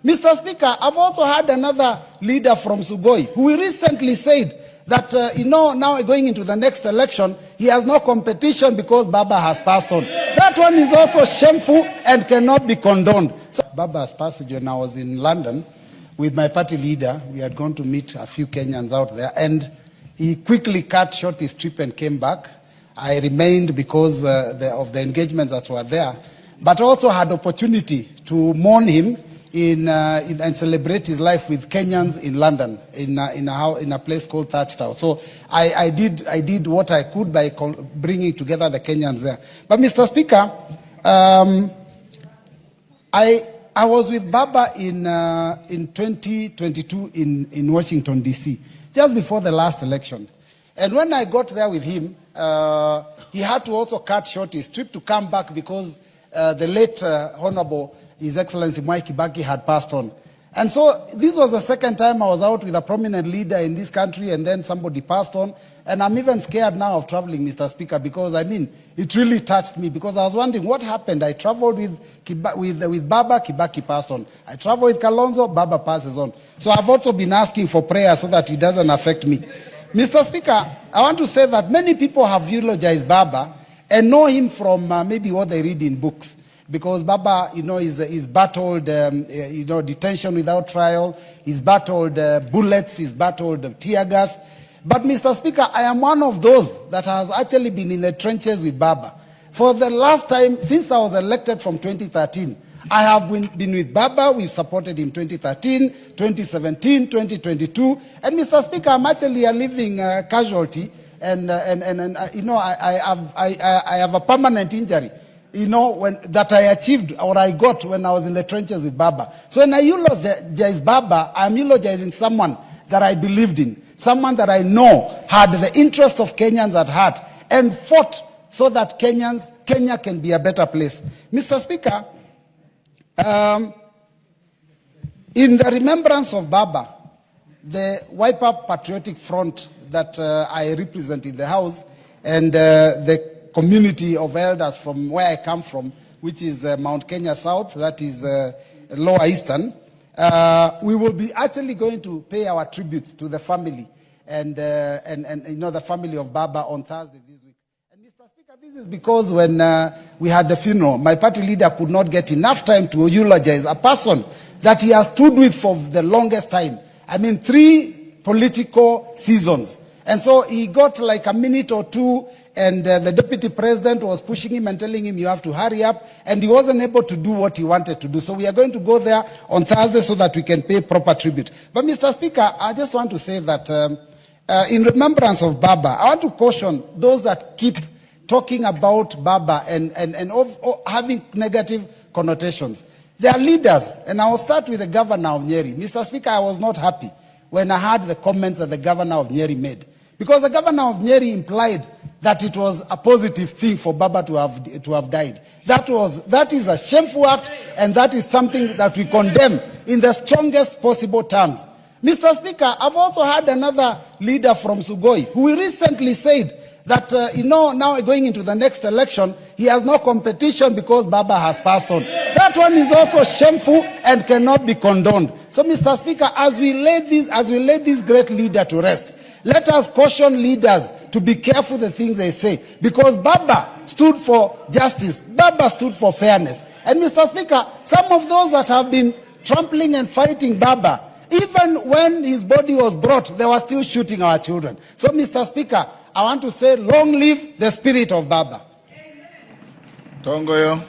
Mr. Speaker, I've also had another leader from Sugoi who recently said that, now going into the next election, he has no competition because Baba has passed on. That one is also shameful and cannot be condoned. So Baba has passed when I was in London with my party leader. We had gone to meet a few Kenyans out there, and he quickly cut short his trip and came back. I remained because of the engagements that were there, but also had opportunity to mourn him and celebrate his life with Kenyans in London, in a place called Thatchtown. So I did what I could by bringing together the Kenyans there. But Mr. Speaker, I was with Baba in 2022 in Washington, D.C., just before the last election. And when I got there with him, he had to also cut short his trip to come back because the late Honorable His Excellency Mwai Kibaki had passed on. And so this was the second time I was out with a prominent leader in this country, and then somebody passed on. And I'm even scared now of traveling, Mr. Speaker, because, it really touched me, because I was wondering what happened. I traveled with Baba, Kibaki passed on. I traveled with Kalonzo, Baba passes on. So I've also been asking for prayer so that it doesn't affect me. Mr. Speaker, I want to say that many people have eulogized Baba and know him from maybe what they read in books. Because Baba, is battled, detention without trial. He's battled bullets. He's battled tear gas. But, Mr. Speaker, I am one of those that has actually been in the trenches with Baba. For the last time, since I was elected from 2013, I have been with Baba. We've supported him 2013, 2017, 2022. And, Mr. Speaker, I'm actually a living casualty. And I have a permanent injury. That I achieved or I got when I was in the trenches with Baba. So when I eulogize Baba, I'm eulogizing someone that I believed in, someone that I know had the interest of Kenyans at heart and fought so that Kenya can be a better place. Mr. Speaker, in the remembrance of Baba, the Wipe Up Patriotic Front that I represent in the House, and the community of elders from where I come from, which is Mount Kenya South, that is Lower Eastern, we will be actually going to pay our tributes to the family and the family of Baba on Thursday this week. And Mr. Speaker, this is because when we had the funeral, my party leader could not get enough time to eulogize a person that he has stood with for the longest time. 3 political seasons. And so he got like a minute or two, and the deputy president was pushing him and telling him, you have to hurry up, and he wasn't able to do what he wanted to do. So we are going to go there on Thursday so that we can pay proper tribute. But, Mr. Speaker, I just want to say that in remembrance of Baba, I want to caution those that keep talking about Baba and having negative connotations. They are leaders, and I will start with the governor of Nyeri. Mr. Speaker, I was not happy when I heard the comments that the governor of Nyeri made, because the governor of Nyeri implied that it was a positive thing for Baba to have died. That is a shameful act, and that is something that we condemn in the strongest possible terms. Mr. Speaker, I've also had another leader from Sugoi who recently said that, now going into the next election, he has no competition because Baba has passed on. That one is also shameful and cannot be condoned. So, Mr. Speaker, as we lay this great leader to rest, let us caution leaders to be careful the things they say, because Baba stood for justice. Baba stood for fairness. And, Mr. Speaker, some of those that have been trampling and fighting Baba, even when his body was brought, they were still shooting our children. So, Mr. Speaker, I want to say, long live the spirit of Baba. Tongoyo.